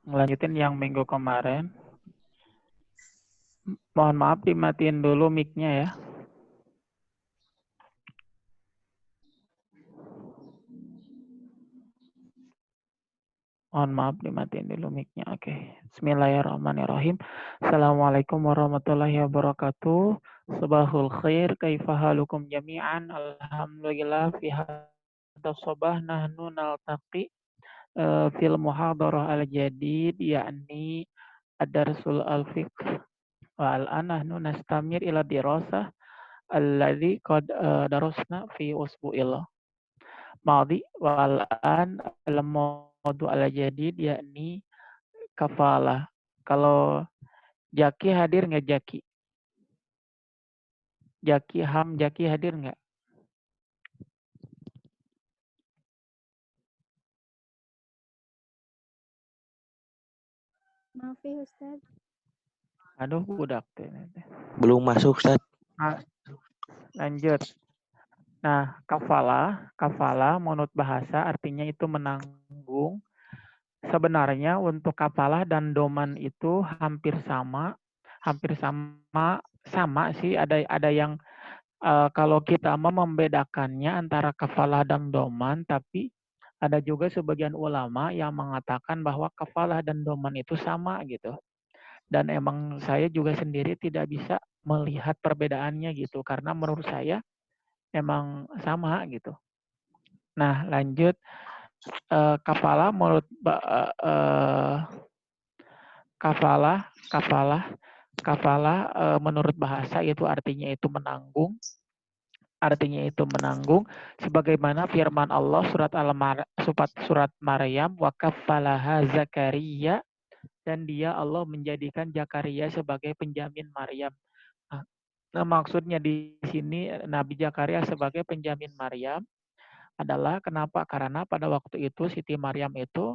Ngelanjutin yang minggu kemarin. Mohon maaf dimatiin dulu mic-nya ya. Mohon maaf dimatiin dulu mic-nya. Oke. Bismillahirrahmanirrahim. Assalamualaikum warahmatullahi wabarakatuh. Subahul khair. Kaifa halukum jami'an. Alhamdulillah fi hadha sabah nahnu naltaqi fil muhadarah al-jadid yakni ad-darsul al-fiqh wa al-an nahnu nastamir ila dirasah alladhi qad darasna fi usbu'il madi wal an al-mawdu al-jadid yakni kafalah. Kalau Jaki hadir nggak Jaki? Jaki hadir nggak? Maaf ya Ustaz. Aduh budak tuh. Belum masuk, Ustaz. Nah, lanjut. Nah, kafalah menurut bahasa artinya itu menanggung. Sebenarnya untuk kafalah dan doman itu hampir sama sih. Ada yang kalau kita mau membedakannya antara kafalah dan doman, tapi ada juga sebagian ulama yang mengatakan bahwa kafalah dan doman itu sama gitu. Dan emang saya juga sendiri tidak bisa melihat perbedaannya gitu, karena menurut saya emang sama gitu. Nah, lanjut. Kafalah menurut menurut bahasa itu artinya itu menanggung. Artinya itu menanggung sebagaimana firman Allah surat Maryam wa kaffalaha Zakaria, dan dia Allah menjadikan Zakaria sebagai penjamin Maryam. Nah, maksudnya di sini Nabi Zakaria sebagai penjamin Maryam adalah kenapa? Karena pada waktu itu Siti Maryam itu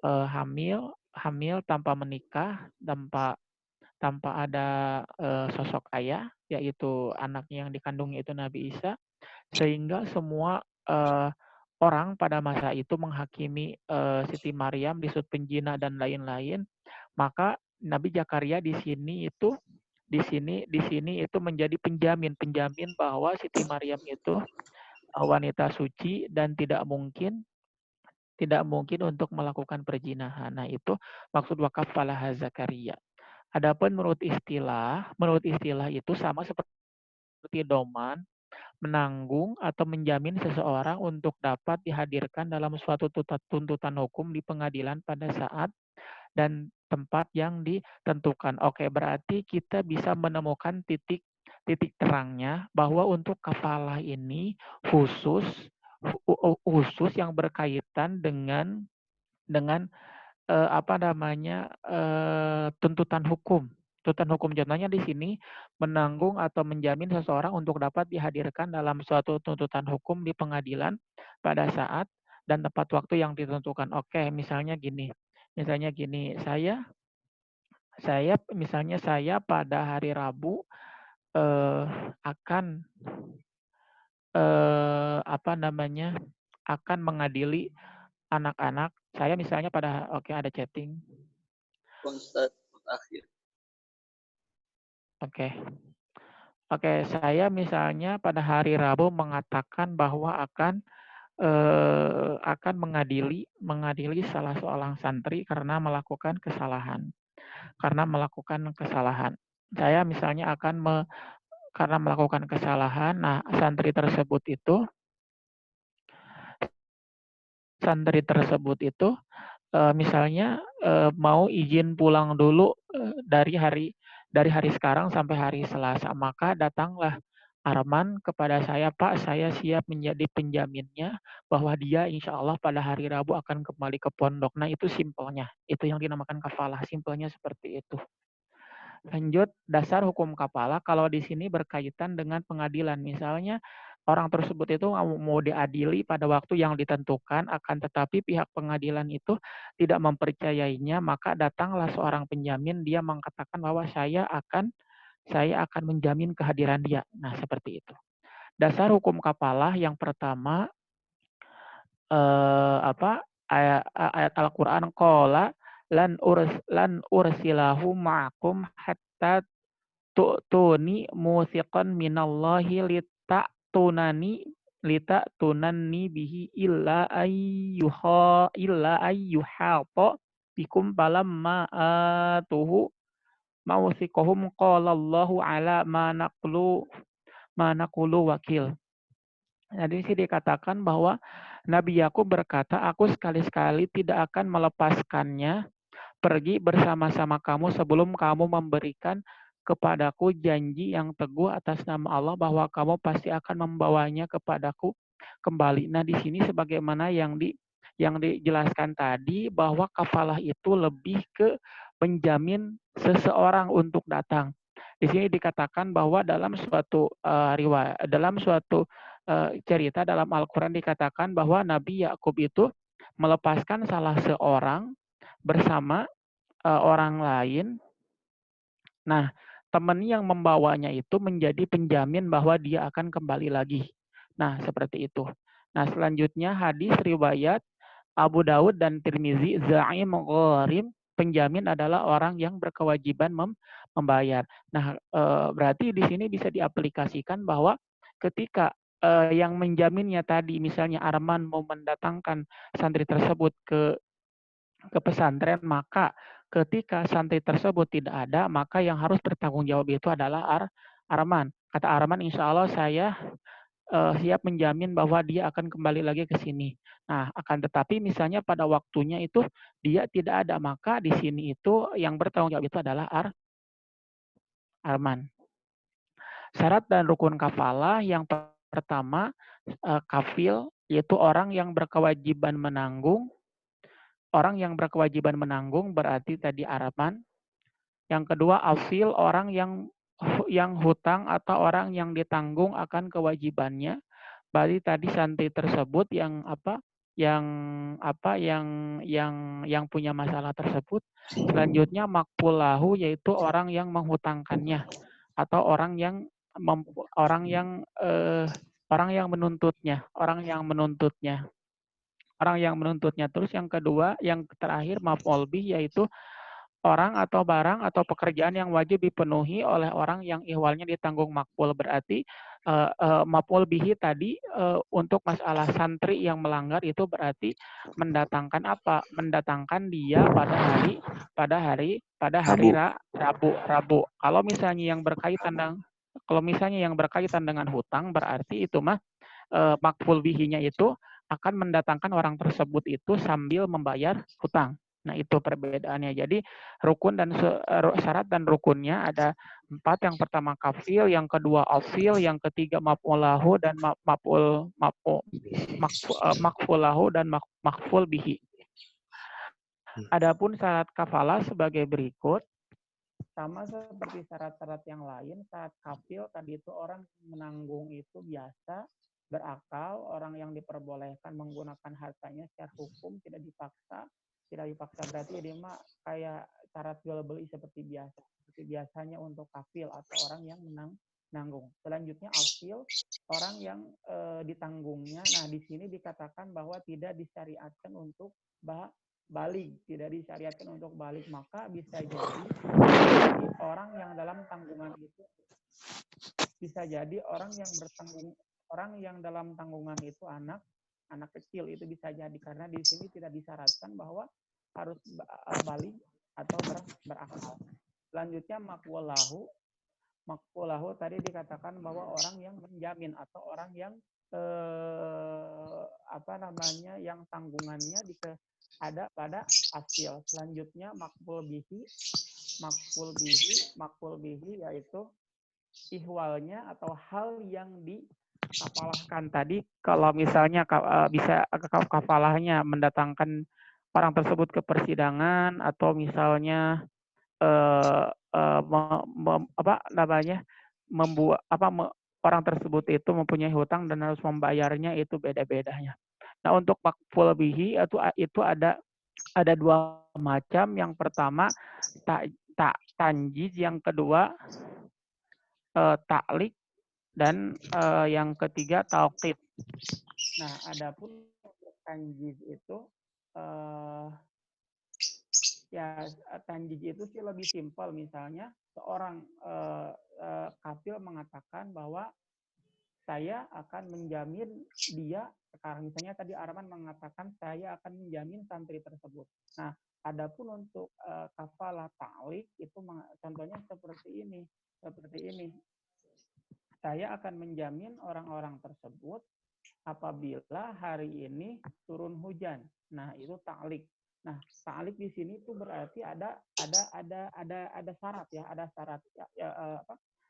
hamil tanpa menikah, tanpa ada sosok ayah, yaitu anaknya yang dikandungnya itu Nabi Isa, sehingga semua orang pada masa itu menghakimi Siti Maryam disebut penjina dan lain-lain. Maka Nabi Zakaria di sini itu menjadi penjamin bahwa Siti Maryam itu wanita suci dan tidak mungkin untuk melakukan perzinahan. Nah, itu maksud wakaf falah Zakaria. Adapun menurut istilah itu sama seperti doman, menanggung atau menjamin seseorang untuk dapat dihadirkan dalam suatu tuntutan hukum di pengadilan pada saat dan tempat yang ditentukan. Oke, berarti kita bisa menemukan titik terangnya bahwa untuk kafalah ini khusus yang berkaitan dengan tuntutan hukum. Tuntutan hukum contohnya di sini menanggung atau menjamin seseorang untuk dapat dihadirkan dalam suatu tuntutan hukum di pengadilan pada saat dan tempat waktu yang ditentukan. Oke, misalnya gini. Saya pada hari Rabu akan mengadili anak-anak. Saya misalnya ada chatting. Oke, saya misalnya pada hari Rabu mengatakan bahwa akan mengadili salah seorang santri karena melakukan kesalahan. Saya misalnya karena melakukan kesalahan. Nah, santri tersebut itu misalnya mau izin pulang dulu dari hari sekarang sampai hari Selasa, maka datanglah Arman kepada saya, Pak, saya siap menjadi penjaminnya bahwa dia insya Allah pada hari Rabu akan kembali ke pondok. Nah, itu simpelnya. Itu yang dinamakan kafalah. Simpelnya seperti itu. Lanjut, dasar hukum kafalah kalau di sini berkaitan dengan pengadilan. Misalnya orang tersebut itu mau diadili pada waktu yang ditentukan, akan tetapi pihak pengadilan itu tidak mempercayainya, maka datanglah seorang penjamin, dia mengatakan bahwa saya akan menjamin kehadiran dia. Nah, seperti itu. Dasar hukum kafalah yang pertama ayat Al-Qur'an qala lan ursilahu ma'akum hatta tu'tuni musiqan minallahi litaktunanni bihi illa ayyuhata bikum falamma atuhu mausiqahum qala Allahu ala ma naqulu wakil. Nah, di sini dikatakan bahwa Nabi Yakub berkata, aku sekali-sekali tidak akan melepaskannya pergi bersama-sama kamu sebelum kamu memberikan kepadaku janji yang teguh atas nama Allah bahwa kamu pasti akan membawanya kepadaku kembali. Nah, di sini sebagaimana yang dijelaskan tadi bahwa kafalah itu lebih ke menjamin seseorang untuk datang. Di sini dikatakan bahwa dalam suatu cerita dalam Al-Qur'an dikatakan bahwa Nabi Yakub itu melepaskan salah seorang bersama orang lain. Nah, teman yang membawanya itu menjadi penjamin bahwa dia akan kembali lagi. Nah, seperti itu. Nah, selanjutnya hadis riwayat Abu Daud dan Tirmizi, Za'im gharim, penjamin adalah orang yang berkewajiban membayar. Nah, berarti di sini bisa diaplikasikan bahwa ketika yang menjaminnya tadi, misalnya Arman mau mendatangkan santri tersebut ke pesantren, maka ketika santri tersebut tidak ada, maka yang harus bertanggung jawab itu adalah Arman. Kata Arman, insya Allah saya siap menjamin bahwa dia akan kembali lagi ke sini. Nah, akan tetapi misalnya pada waktunya itu dia tidak ada, maka di sini itu yang bertanggung jawab itu adalah Arman. Syarat dan rukun kafalah yang pertama kafil, yaitu orang yang berkewajiban menanggung. Orang yang berkewajiban menanggung berarti tadi Arman. Yang kedua asil, orang yang hutang atau orang yang ditanggung akan kewajibannya. Berarti tadi santri tersebut yang yang punya masalah tersebut. Selanjutnya makpulahu, yaitu orang yang menghutangkannya atau orang yang menuntutnya. Terus yang kedua, yang terakhir maf'ul bih, yaitu orang atau barang atau pekerjaan yang wajib dipenuhi oleh orang yang ihwalnya ditanggung makbul. Berarti maf'ul bihi tadi untuk masalah santri yang melanggar itu berarti mendatangkan apa? Mendatangkan dia pada hari Rabu. Kalau misalnya yang berkaitan dengan hutang berarti itu mah makful bihinya itu akan mendatangkan orang tersebut itu sambil membayar hutang. Nah, itu perbedaannya. Jadi rukun dan syarat dan rukunnya ada 4. Yang pertama kafil, yang kedua asil, yang ketiga maf'ulahu dan makfulahu dan makful bihi. Adapun syarat kafalah sebagai berikut. Sama seperti syarat-syarat yang lain, syarat kafil tadi itu orang menanggung itu biasa, berakal, orang yang diperbolehkan menggunakan hartanya secara hukum, tidak dipaksa berarti dia mah kayak syarat jual beli seperti biasanya untuk kafil atau orang yang menanggung. Selanjutnya asil, orang yang ditanggungnya. Nah, di sini dikatakan bahwa tidak disyariatkan untuk balik, maka bisa jadi orang yang dalam tanggungan itu orang yang dalam tanggungan itu anak kecil, itu bisa jadi karena di sini tidak disyaratkan bahwa harus balik atau berakal. Selanjutnya makfulahu tadi dikatakan bahwa orang yang menjamin atau orang yang yang tanggungannya ada pada hasil. Selanjutnya makful bihi yaitu ihwalnya atau hal yang dikafalahkan tadi. Kalau misalnya bisa kafalahnya mendatangkan orang tersebut ke persidangan atau misalnya orang tersebut itu mempunyai hutang dan harus membayarnya, itu beda-bedanya. Nah, untuk makful bihi itu ada 2 macam. Yang pertama tanjiz, yang kedua ta'liq, dan yang ketiga tauqid. Nah, adapun tanjiz itu ya tanjiz itu sih lebih simpel. Misalnya seorang kafil mengatakan bahwa saya akan menjamin dia, sekarang misalnya tadi Arman mengatakan saya akan menjamin santri tersebut. Nah, adapun untuk kafalah ta'liq itu contohnya seperti ini. Saya akan menjamin orang-orang tersebut apabila hari ini turun hujan. Nah, itu ta'liq. Nah, ta'liq di sini itu berarti ada syarat ya, ada syarat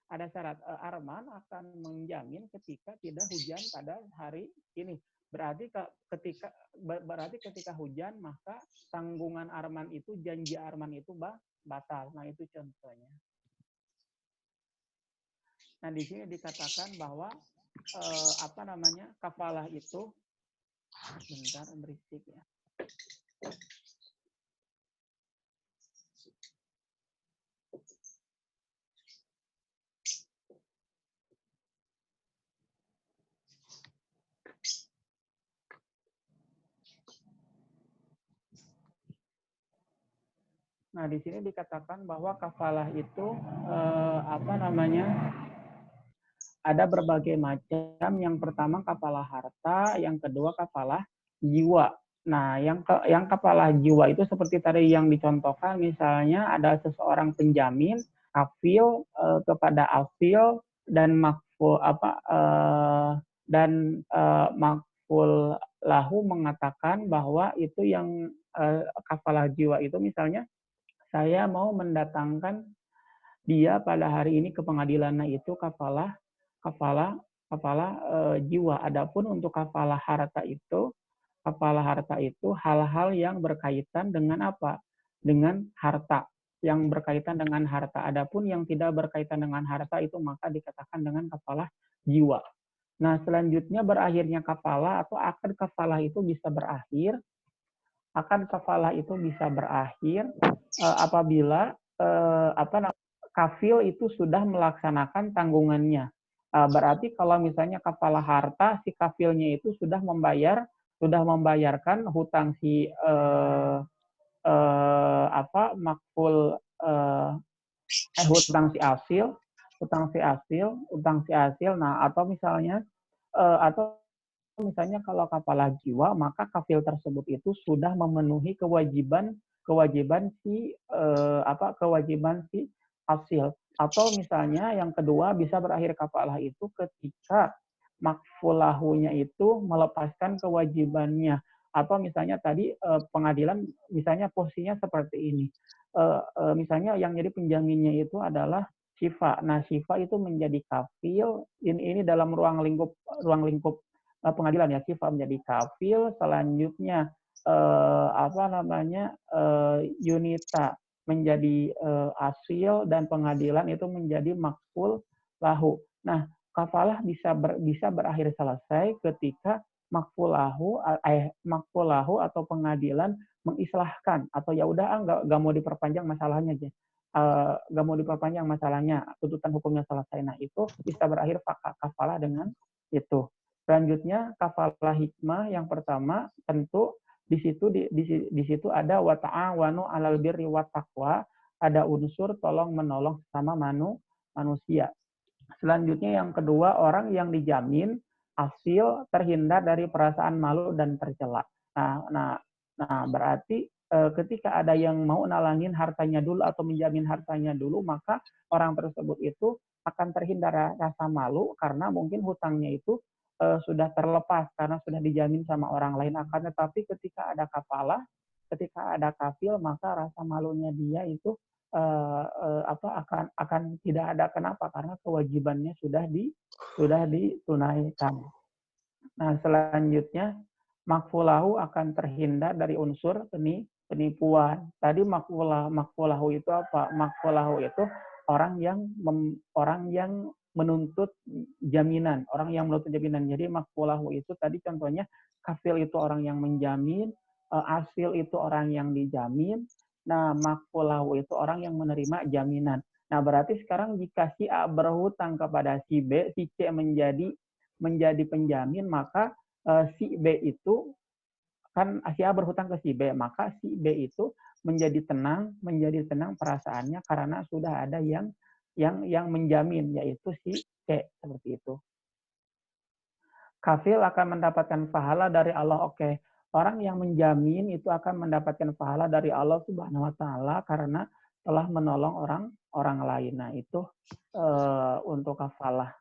ada syarat. Arman akan menjamin ketika tidak hujan pada hari ini. Berarti ketika hujan maka tanggungan Arman itu, janji Arman itu batal. Nah, itu contohnya. Nah, di sini dikatakan bahwa kafalah itu, bentar berisik ya. Nah, di sini dikatakan bahwa kafalah itu ada berbagai macam. Yang pertama kafalah harta, yang kedua kafalah jiwa. Nah, yang kafalah jiwa itu seperti tadi yang dicontohkan, misalnya ada seseorang penjamin kafil kepada afil dan makful makful lahu mengatakan bahwa itu yang kafalah jiwa itu, misalnya saya mau mendatangkan dia pada hari ini ke pengadilan. Nah, itu kafalah jiwa. Adapun untuk kafalah harta itu hal-hal yang berkaitan dengan apa? Dengan harta. Yang berkaitan dengan harta. Adapun yang tidak berkaitan dengan harta itu maka dikatakan dengan kafalah jiwa. Nah, selanjutnya berakhirnya kafalah atau akad kafalah itu bisa berakhir. Apabila kafil itu sudah melaksanakan tanggungannya. Berarti kalau misalnya kafalah harta, si kafilnya itu sudah membayarkan hutang si hutang si asil. Nah, atau misalnya kalau kafalah jiwa, maka kafil tersebut itu sudah memenuhi kewajiban si asil. Atau misalnya yang kedua bisa berakhir kafalah itu ketika makfulahunya itu melepaskan kewajibannya. Atau misalnya tadi pengadilan, misalnya posisinya seperti ini. Misalnya yang jadi penjaminnya itu adalah Syifa. Nah, Syifa itu menjadi kafil. Ini dalam ruang lingkup pengadilan ya. Syifa menjadi kafil. Selanjutnya Yunita menjadi asil, dan pengadilan itu menjadi makful lahu. Nah, kafalah bisa berakhir selesai ketika makfulahu atau pengadilan mengislahkan, atau ya udah nggak mau diperpanjang masalahnya aja. Nggak mau diperpanjang masalahnya, tuntutan hukumnya selesai. Nah, itu bisa berakhir kafalah dengan itu. Selanjutnya kafalah hikmah yang pertama, tentu di situ ada wa ta'awanu 'alal birri wat taqwa, ada unsur tolong menolong sesama manusia. Selanjutnya yang kedua, orang yang dijamin asil terhindar dari perasaan malu dan tercela. Nah, berarti ketika ada yang mau nalangin hartanya dulu atau menjamin hartanya dulu, maka orang tersebut itu akan terhindar rasa malu karena mungkin hutangnya itu sudah terlepas karena sudah dijamin sama orang lain. Akan tetapi ketika ada kafalah, ketika ada kafil, maka rasa malunya dia itu akan tidak ada. Kenapa? Karena kewajibannya sudah ditunaikan. Nah, selanjutnya makfulahu akan terhindar dari unsur penipuan. Tadi makfulahu itu apa? Makfulahu itu orang yang menuntut jaminan, Jadi makfulahu itu tadi contohnya kafil itu orang yang menjamin, asil itu orang yang dijamin. Nah, makfulahu itu orang yang menerima jaminan. Nah, berarti sekarang jika si A berhutang kepada si B, si C menjadi penjamin, maka si B itu kan si A berhutang ke si B, maka si B itu menjadi tenang perasaannya karena sudah ada yang menjamin, yaitu si C, seperti itu. Kafil akan mendapatkan pahala dari Allah. Oke, orang yang menjamin itu akan mendapatkan pahala dari Allah Subhanahu wa taala karena telah menolong orang lain. Nah, itu untuk kafalah.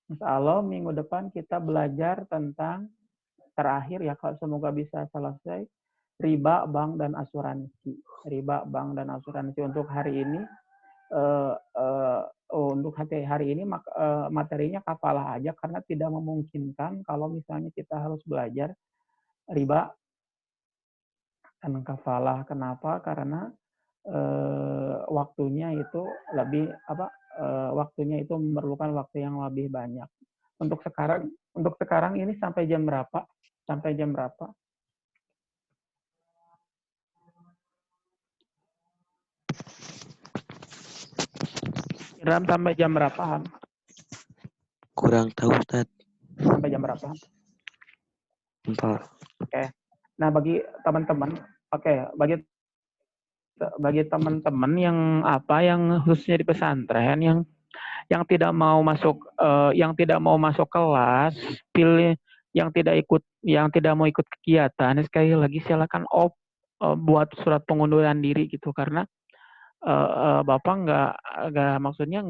Insya Allah minggu depan kita belajar tentang terakhir ya, kalau semoga bisa selesai, riba, bank dan asuransi. Riba, bank dan asuransi untuk hari ini. Untuk hari ini materinya kafalah aja karena tidak memungkinkan kalau misalnya kita harus belajar riba dan kafalah. Kenapa? Karena waktunya itu lebih waktunya itu memerlukan waktu yang lebih banyak. Untuk sekarang ini sampai jam berapa? Ram, sampai jam berapa, Ham? Kurang tahu, Ustaz. Sampai jam berapa? 4. Oke. Nah, bagi teman-teman, bagi teman-teman yang khususnya di pesantren yang tidak mau masuk kelas, yang tidak mau ikut kegiatan, sekali lagi silakan buat surat pengunduran diri gitu, karena Bapak maksudnya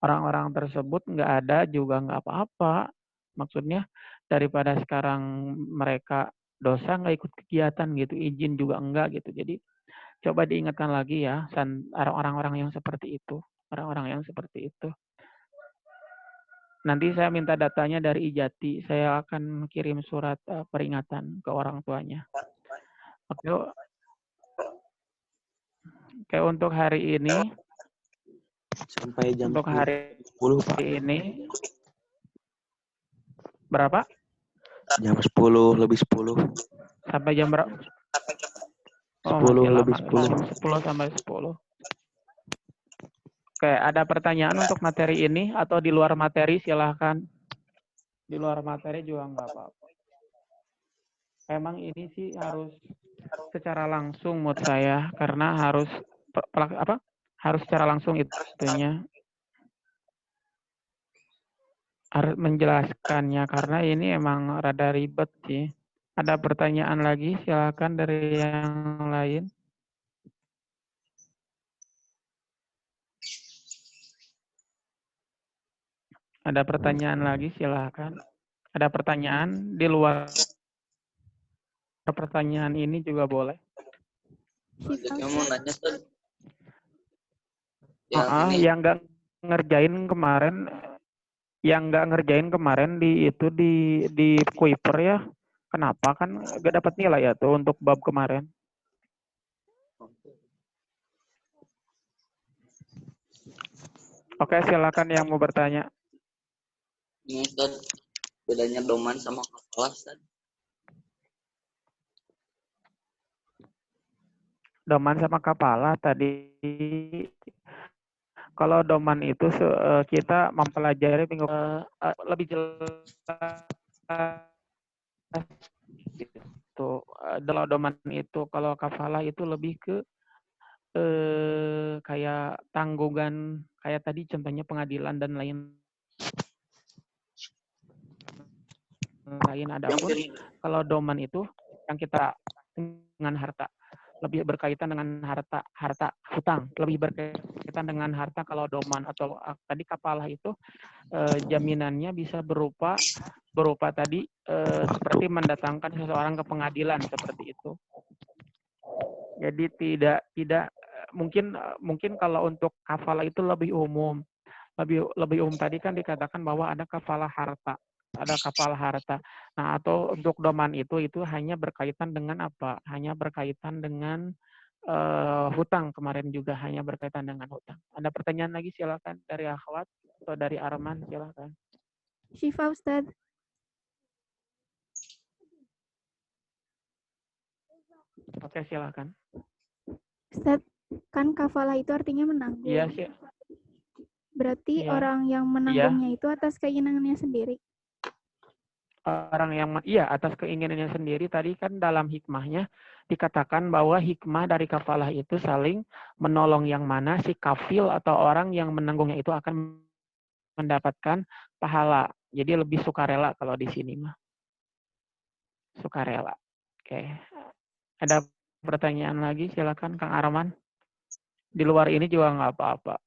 orang-orang tersebut nggak ada juga nggak apa-apa. Maksudnya daripada sekarang mereka dosa nggak ikut kegiatan gitu, izin juga enggak gitu. Jadi coba diingatkan lagi ya, orang-orang yang seperti itu. Nanti saya minta datanya dari Ijati. Saya akan kirim surat peringatan ke orang tuanya. Oke, untuk hari ini sampai jam untuk 10, hari 10, Pak. ini berapa? Jam 10 lebih 10. Sampai jam berapa? 10 lebih 10. 10 sampai 10. Oke, ada pertanyaan untuk materi ini atau di luar materi silahkan. Di luar materi juga nggak apa-apa. Emang ini sih harus secara langsung menurut saya, karena harus secara langsung itunya. Harus menjelaskannya karena ini emang rada ribet sih. Ada pertanyaan lagi silakan dari yang lain. Ada pertanyaan lagi silakan. Ada pertanyaan di luar pertanyaan ini juga boleh. Selanjutnya mau nanya tuh. Yang nggak ngerjain kemarin di Kuiper ya. Kenapa kan gak dapat nilai ya tuh untuk bab kemarin? Oke, silakan yang mau bertanya. Ini Ustaz, bedanya doman sama kafalah, Ustaz. Doman sama kafalah tadi, kalau doman itu kita mempelajari lebih jelas gitu. Kalau doman itu, kalau kafalah itu lebih ke kayak tanggungan, kayak tadi contohnya pengadilan dan lain. Adapun kalau doman itu yang kita dengan harta, lebih berkaitan dengan harta hutang, lebih berkaitan dengan harta. Kalau doman atau tadi kafalah itu jaminannya bisa berupa tadi seperti mendatangkan seseorang ke pengadilan seperti itu. Jadi tidak mungkin kalau untuk kafalah itu lebih umum. Lebih umum tadi kan dikatakan bahwa ada kafalah harta. Nah, atau untuk doman itu hanya berkaitan dengan apa? Hanya berkaitan dengan hutang, kemarin juga hanya berkaitan dengan hutang. Ada pertanyaan lagi silakan dari Akhwat atau dari Arman silakan. Syifa, Ustaz. Oke, silakan. Ustaz, kan kafalah itu artinya menanggung. Iya sih. Berarti orang yang menanggungnya itu atas keinginannya sendiri. orang yang iya atas keinginannya sendiri. Tadi kan dalam hikmahnya dikatakan bahwa hikmah dari kafalah itu saling menolong, yang mana si kafil atau orang yang menanggungnya itu akan mendapatkan pahala. Jadi lebih sukarela kalau di sini mah. Sukarela. Oke. Ada pertanyaan lagi? Silakan Kang Arman. Di luar ini juga nggak apa-apa.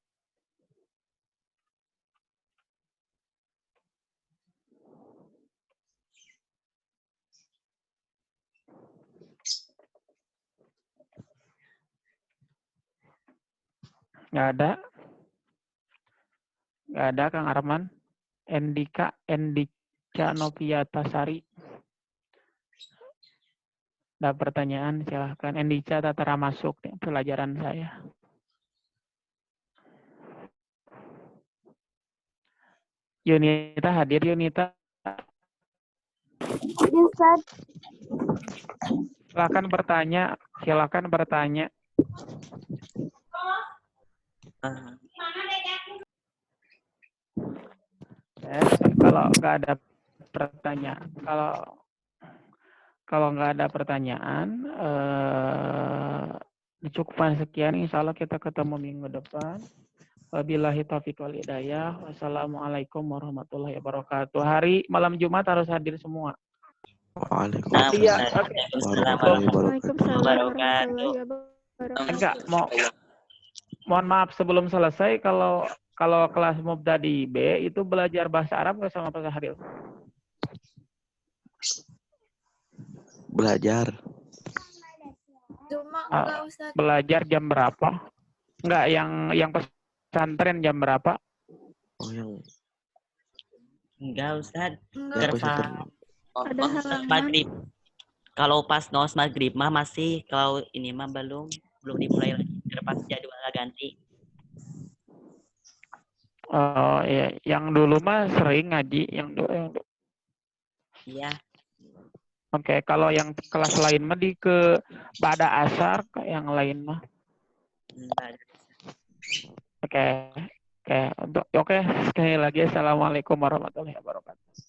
Nggak ada? Nggak ada Kang Arman? Endika Noviatasari. Ada pertanyaan? Silahkan. Endika Tatara masuk nih, pelajaran saya. Yunita hadir, Yunita. Silakan bertanya. Silakan bertanya. Kalau nggak ada pertanyaan, kalau nggak ada pertanyaan, cukupkan sekian. Insya Allah kita ketemu minggu depan. Wabillahi taufiq wal hidayah. Wassalamualaikum warahmatullahi wabarakatuh. Hari malam Jumat harus hadir semua. Waalaikumsalam Iya, warahmatullahi wabarakatuh. Waalaikumsalam warahmatullahi wabarakatuh. Enggak, mohon maaf sebelum selesai, kalau kelas Mubda di B itu belajar bahasa Arab nggak sama Pak Sahril? Belajar. Cuma enggak Ustaz. Belajar jam berapa? Enggak, yang pesantren jam berapa? Oh, yang Enggak, Ustaz. Enggak. Ada halangan. Maghrib. Kalau pas nos maghrib mah masih, kalau ini mah belum dimulai lagi. Pas jadwalnya ganti. Oh iya, yang dulu mah sering ngaji, yang dulu. Iya. Oke, kalau yang kelas lain mah ke pada asar, yang lain mah. Oke. Sekali lagi assalamualaikum warahmatullahi wabarakatuh.